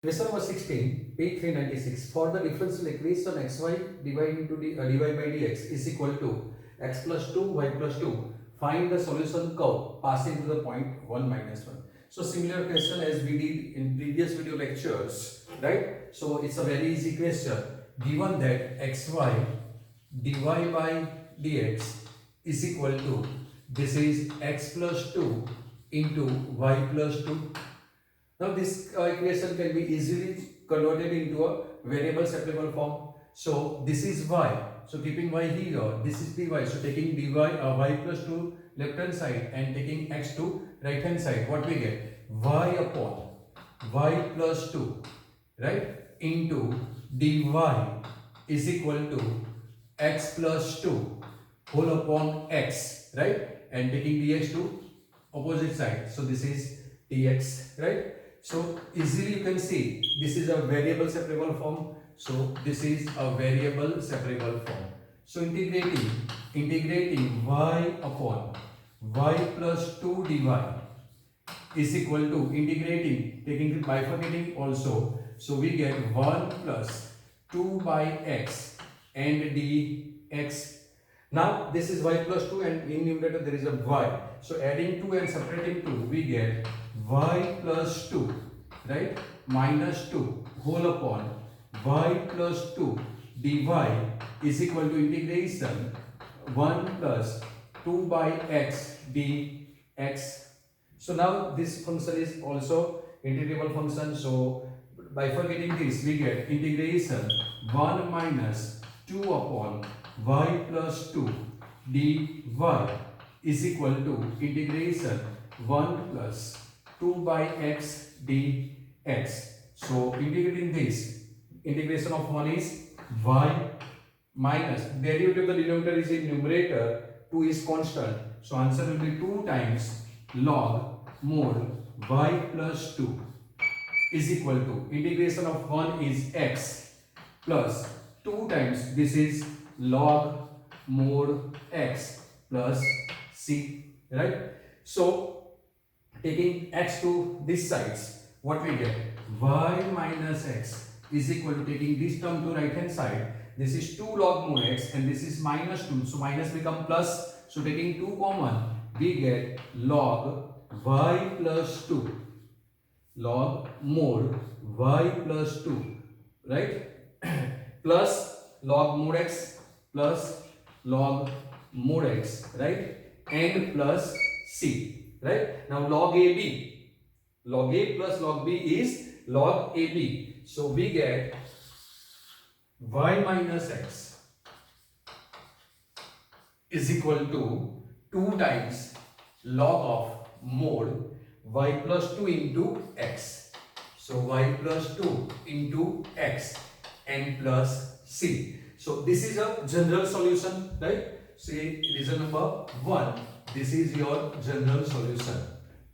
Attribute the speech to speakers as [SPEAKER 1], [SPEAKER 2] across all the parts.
[SPEAKER 1] Question number 16, page 396. For the differential equation xy divided into dy by dx is equal to x plus 2, y plus 2. Find the solution curve passing to the point 1 minus 1. So similar question as we did in previous video lectures, right? So it's a very easy question. Given that xy dy by dx is equal to, this is x plus 2 into y plus 2. Now this equation can be easily converted into a variable separable form. So this is y. So keeping y here, this is dy. So taking dy y plus 2 left hand side and taking x to right hand side, what we get? Y upon y plus 2, right, into dy is equal to x plus 2 whole upon x, right, and taking dx to opposite side. So this is dx, right? So easily you can see this is a variable separable form. So this is a variable separable form. So integrating y upon y plus 2 dy is equal to integrating, taking the bifurcating also. So we get 1 plus 2 by x and dx. Now this is y plus 2 and in numerator there is a y. So adding 2 and separating 2, we get y plus 2, right, minus 2 whole upon y plus 2 dy is equal to integration 1 plus 2 by x dx. So now this function is also integrable function. So bifurcating this, we get integration 1 minus 2 upon y plus 2 dy is equal to integration 1 plus 2 by x dx. So integrating this, integration of 1 is y minus, derivative of the denominator is in numerator, 2 is constant. So answer will be 2 times log mod y plus 2 is equal to integration of 1 is x plus 2 times this is log mod x plus c, right? So taking x to this sides, what we get? Y minus x is equal to, taking this term to right hand side, this is 2 log mod x and this is minus 2. So minus become plus. So taking 2 common, we get log y plus 2, log mod y plus 2, right, plus log mod x plus log mod x, right, and plus c, right? Now log AB, log A plus log B is log AB. So we get y minus x is equal to 2 times log of mod y plus 2 into x. So y plus 2 into x and plus c. So this is a general solution, right? See, reason number 1, this is your general solution,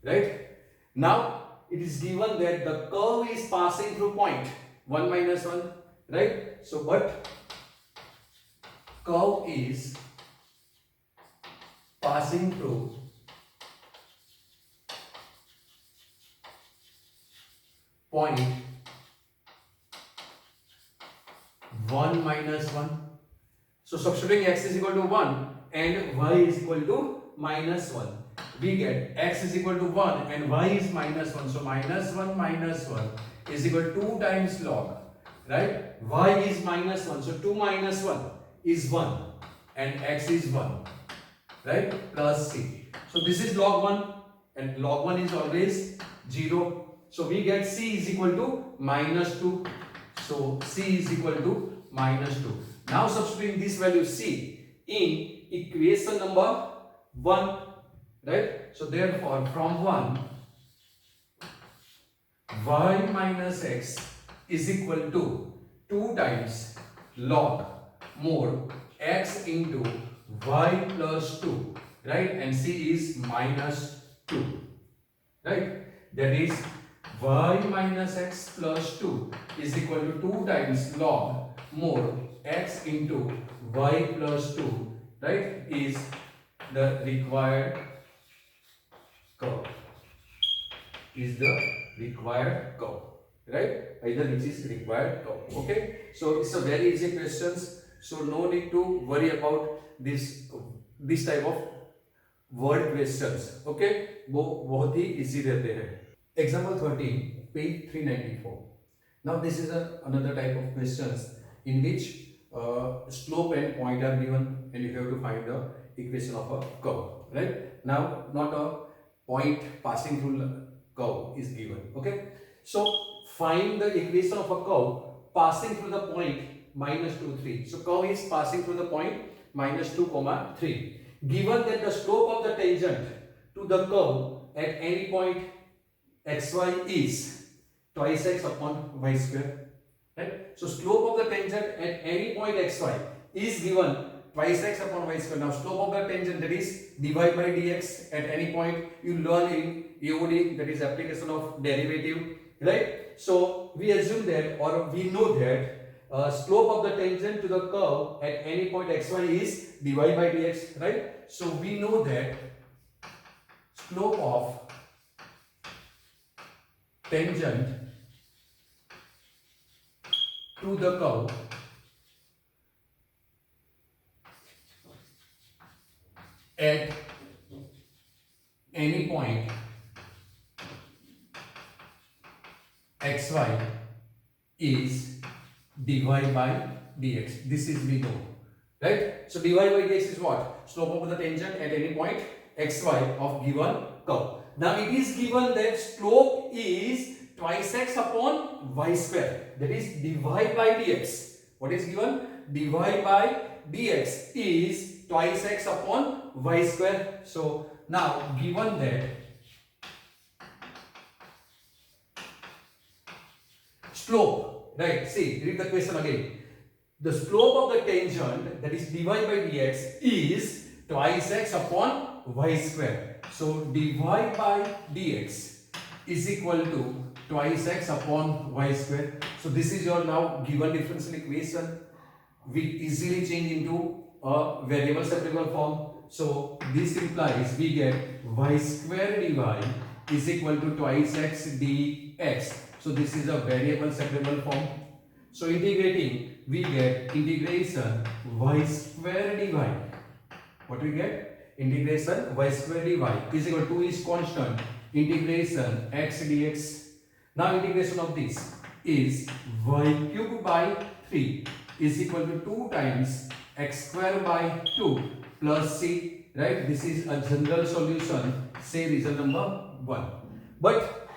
[SPEAKER 1] right? Now it is given that the curve is passing through point 1 minus 1, right? So but curve is passing through point 1 minus 1. So substituting x is equal to 1 and y is equal to minus 1. We get x is equal to 1 and y is minus 1. So minus 1 is equal to 2 times log, right? Y is minus 1. So 2 minus 1 is 1 and x is 1, right? Plus c. So this is log 1 and log 1 is always 0. So we get c is equal to minus 2. So c is equal to minus 2. Now substituting this value c in equation number 1, right? So therefore from 1, y minus x is equal to 2 times log mod x into y plus 2, right? And c is minus 2, right? That is y minus x plus 2 is equal to 2 times log mod x into y plus 2, right, is the required curve, is the required curve, right? Either which is required curve. Okay, so it's a very easy questions, so no need to worry about this type of word questions. Okay, वो बहुत ही easy रहते हैं. Example 13 page 394. Now this is another type of questions in which slope and point are given and you have to find the equation of a curve, right? Now not a point passing through the curve is given. Okay, so find the equation of a curve passing through the point minus 2 3. So curve is passing through the point minus 2 3. Given that the slope of the tangent to the curve at any point xy is twice x upon y square, right? So slope of the tangent at any point xy is given twice x upon y square. Now slope of the tangent, that is dy by dx at any point, you learn in AOD, that is application of derivative, right? So we assume that, or we know that slope of the tangent to the curve at any point xy is dy by dx, right? So we know that slope of tangent to the curve at any point xy is dy by dx. This is we know, right? So dy by dx is what? Slope of the tangent at any point xy of given curve. Now it is given that slope is twice x upon y square, that is dy by dx. What is given? Dy by dx is twice x upon y square. So now given that slope, right? See, read the question again. The slope of the tangent, that is dy by dx, is twice x upon y square. So dy by dx is equal to twice x upon y square. So this is your now given differential equation. We easily change into a variable separable form. So this implies we get y square dy is equal to twice x dx. So this is a variable separable form. So integrating, we get integration y square dy. What we get? Integration y square dy is equal to 2 is constant. Integration x dx. Now integration of this is y cube by 3 is equal to 2 times x square by 2 plus c. Right? This is a general solution. Say result number 1. But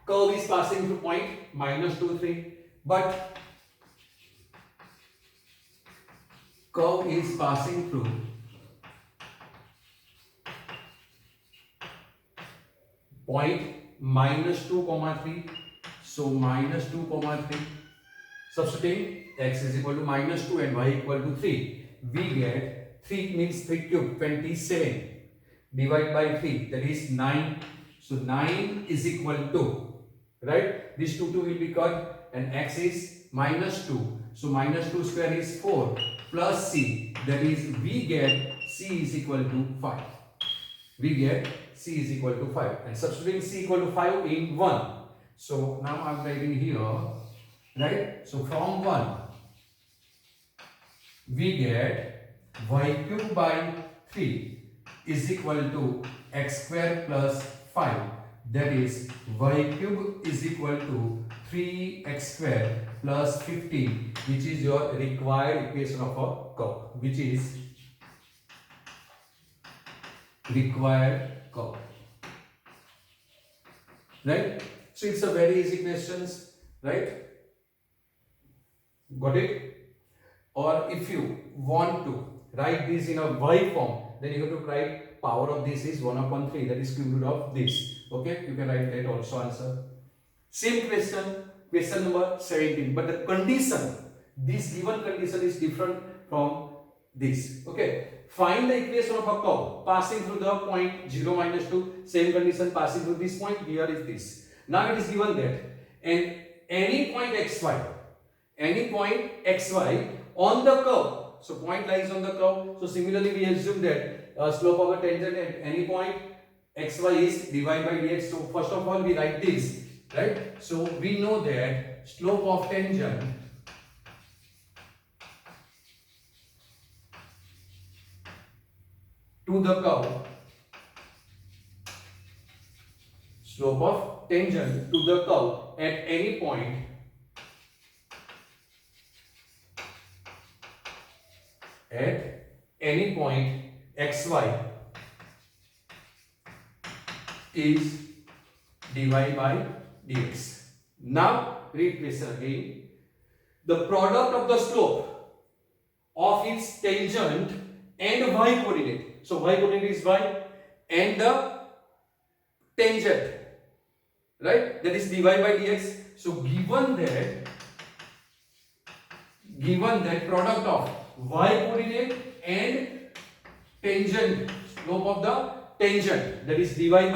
[SPEAKER 1] curve is passing through point minus 2 3. But curve is passing through point minus 2 3. So minus 2 3. Substituting x is equal to minus 2 and y equal to 3. We get 3 means 3 cube 27. Divide by 3, that is 9. So 9 is equal to, right? This 2 will be cut and x is minus 2. So minus 2 square is 4 plus c, that is we get c is equal to 5. We get c is equal to 5 and substituting c equal to 5 in 1. So now I am writing here, right? So from 1 we get y cube by 3 is equal to x square plus 5, that is y cube is equal to 3x square plus 15, which is your required equation of a curve, which is required curve, right? So it's a very easy questions, right? Got it? Or if you want to write this in a y form, then you have to write power of this is 1 upon 3, that is cube root of this. Okay, you can write that also answer. Same question, question number 17, but the condition, this given condition is different from this. Okay, find the equation of a curve passing through the point 0 minus 2, same condition passing through this point, here is this. Now it is given that and any point xy on the curve, so point lies on the curve, so similarly we assume that slope of a tangent at any point xy is dy by dx. So first of all we write this, right? So we know that slope of tangent to the curve, slope of tangent to the curve at any point xy is dy by dx. Now read this again. The product of the slope of its tangent and y coordinate. So y coordinate is y and the tangent, right? That is dy by dx. So given that product of y coordinate and tangent, slope of the tangent, that is dy by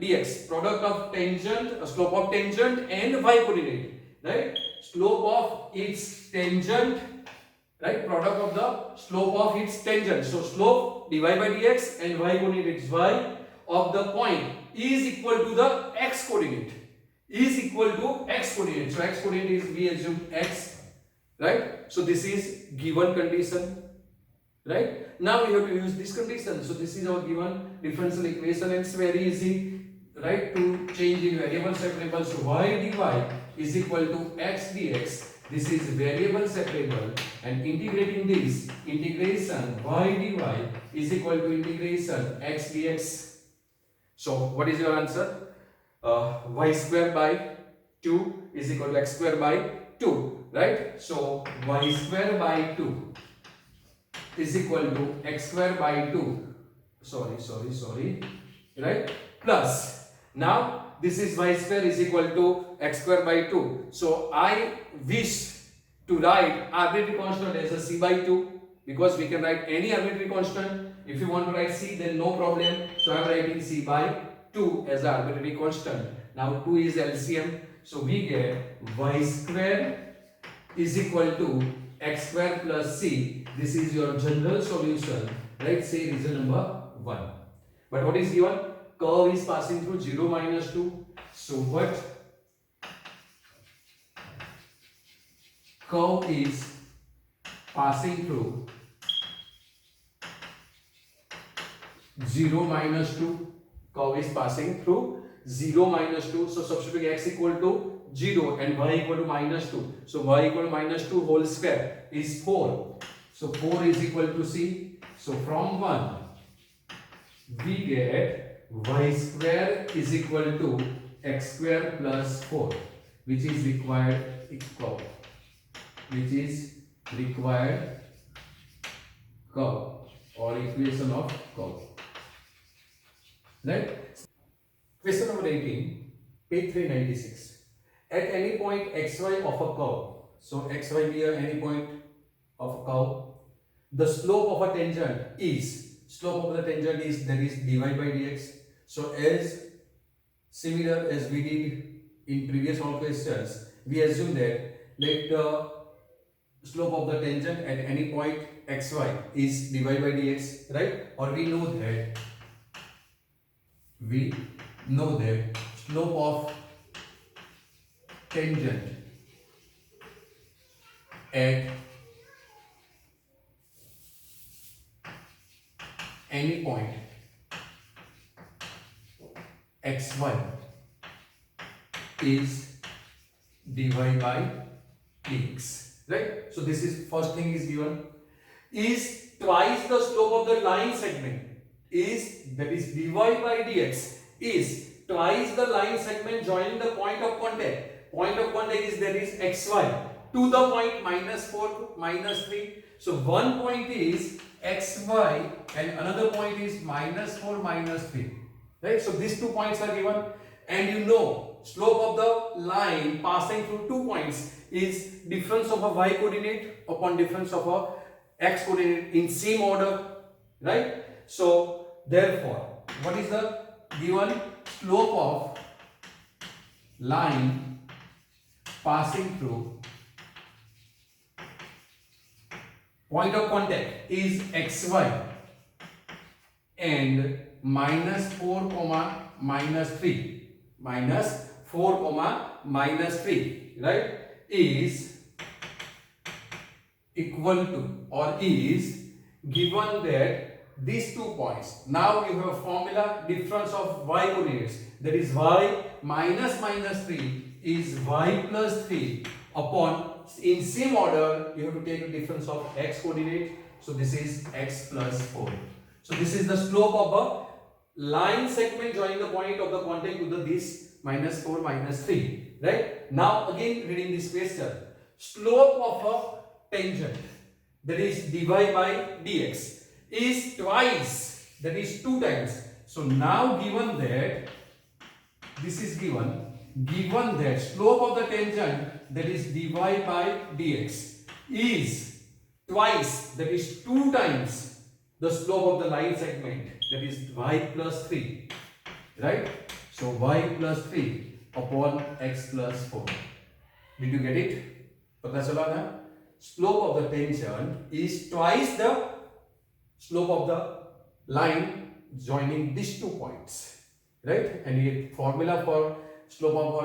[SPEAKER 1] dx, product of tangent, slope of tangent and y coordinate, right? Slope of its tangent, right? Product of the slope of its tangent. So slope dy by dx and y coordinate is y of the point is equal to the x coordinate. Is equal to x coordinate. So x coordinate is, we assume x, right? So this is given condition, right? Now we have to use this condition. So this is our given differential equation, and it's very easy, right, to change in variable separable. So y dy is equal to x dx. This is variable separable, and integrating this, integration y dy is equal to integration x dx. So what is your answer? Y square by 2 is equal to x square by 2, right? So y square by 2 is equal to x square by 2. Sorry, right? Plus, now this is y square is equal to x square by 2. So I wish to write arbitrary constant as a c by 2, because we can write any arbitrary constant. If you want to write c, then no problem. So I am writing c by 2 as an arbitrary constant. Now 2 is LCM. So we get y square is equal to x square plus c. This is your general solution, right? Say reason number 1. But what is given? Curve is passing through 0 minus 2. So what? Curve is passing through 0 minus 2. Curve is passing through 0 minus 2. So substituting x equal to 0 and y equal to minus 2. So y equal to minus 2 whole square is 4. So 4 is equal to c. So from 1 we get y square is equal to x square plus 4, which is required curve or equation of curve, right? Question number 18, page 396. At any point xy of a curve, so xy be any point of a curve, the slope of a tangent is, that is dy by dx. So as similar as we did in previous all questions, we assume that let the slope of the tangent at any point xy is dy by dx, right? Or we know that slope of tangent at any point xy is dy by dx, right? So this is first thing is given, is twice the slope of the line segment, is, that is dy by dx is twice the line segment joining the point of contact. Point of contact is, that is xy to the point minus 4 minus 3. So one point is xy and another point is minus 4 minus 3, right? So these 2 points are given, and you know slope of the line passing through 2 points is difference of a y coordinate upon difference of a x coordinate in same order, right? So therefore, what is the given slope of line passing through point of contact is xy and minus 4 comma minus 3, right? is equal to or is given that these 2 points. Now you have a formula difference of y coordinates, that is y minus 3 is y plus 3 upon, in same order you have to take the difference of x coordinate, so this is x plus 4. So this is the slope of a line segment joining the point of the contact to the this minus 4 minus 3, right? Now again reading this question, slope of a tangent, that is dy by dx, is twice, that is 2 times. So now given that this is given that slope of the tangent, that is dy by dx, is twice, that is 2 times the slope of the line segment, that is y plus 3, right? So y plus 3 upon x plus 4. Did you get it? पता चला ना? Slope of the tangent is twice the slope of the line joining these 2 points, right? And the formula for slope of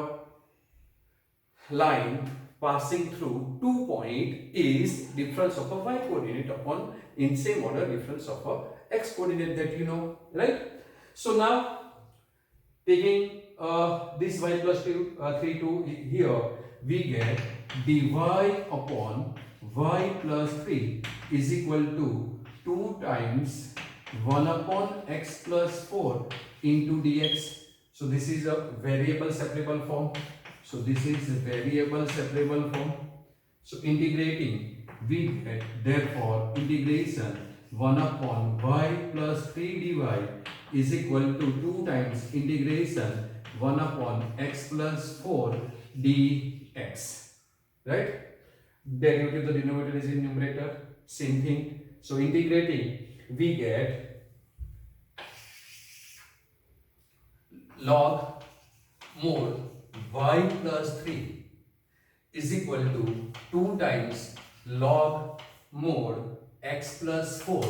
[SPEAKER 1] a line passing through 2 points is difference of a y coordinate upon, in same order, difference of a x coordinate, that you know, right? So now taking this y plus 3 to here, we get dy upon y plus 3 is equal to 2 times 1 upon x plus 4 into dx. So this is a variable separable form. So this is a variable separable form. So integrating, we get therefore integration 1 upon y plus 3 dy is equal to 2 times integration 1 upon x plus 4 dx, right? Derivative, the denominator is in numerator, same thing. So integrating, we get log mod y plus 3 is equal to 2 times log mod x plus 4,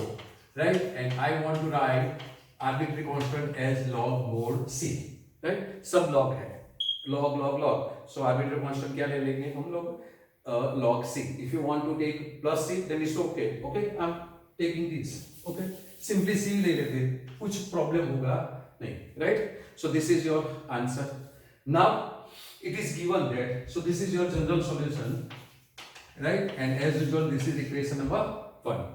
[SPEAKER 1] right? And I want to write arbitrary constant as log mod c, right? सब log है, log log log. So arbitrary constant क्या ले लेंगे हम लोग? Log c. If you want to take plus c, then it's okay. Okay, I'm taking this. Okay, simply c ले लेते, कुछ problem होगा नहीं, right? So this is your answer. Now it is given that, so this is your general solution, right? And as usual, this is equation number 1,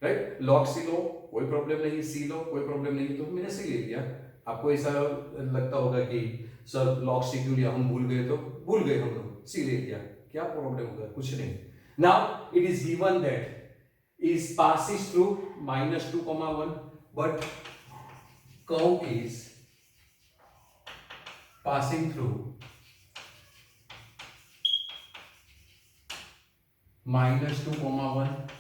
[SPEAKER 1] right? Log c लो, कोई problem नहीं, c लो, कोई problem नहीं, तो मैंने c ले लिया. आपको ऐसा लगता होगा कि सर log c क्यों लिया, हम भूल गए, तो भूल गए हम लोग, c ले लिया, क्या प्रॉब्लम होगा? कुछ नहीं. Now it is given that is passes through minus 2 comma 1, but curve is passing through minus 2 comma 1.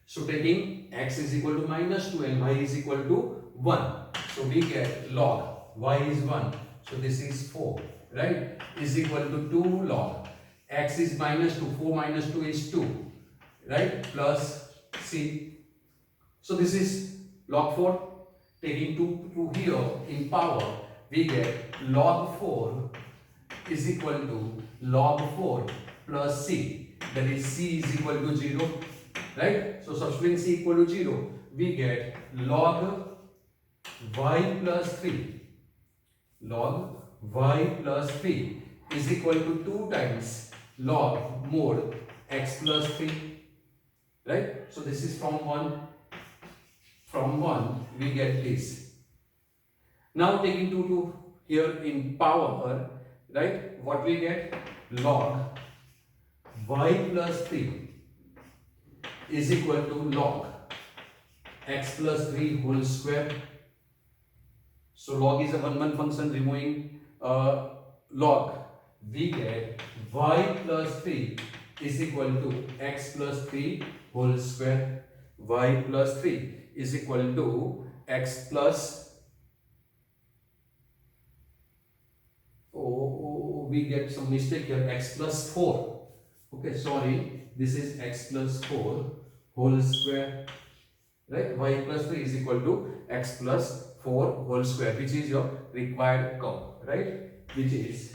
[SPEAKER 1] So taking x is equal to minus 2 and y is equal to 1. So we get log y is 1. So this is 4, right? Is equal to 2 log x is minus 2. 4 minus 2 is 2, right? Plus c. So this is log 4. Taking 2 to here in power, we get log 4 is equal to log 4 plus c. That is c is equal to 0, right? So substituting c equal to 0, we get log y plus 3. Log y plus 3 is equal to 2 times log mod x plus 3, right? So this is from 1. From 1 we get this. Now taking 2 to here in power, right? What we get? Log y plus 3 is equal to log x plus 3 whole square. So log is a one function, removing log, we get y plus 3 is equal to x plus 3 whole square. Y plus 3 is equal to x plus, we get some mistake here, x plus 4. Okay, sorry, this is x plus 4 whole square, right? Y plus 3 is equal to x plus 4 whole square, which is your required curve, right? Which is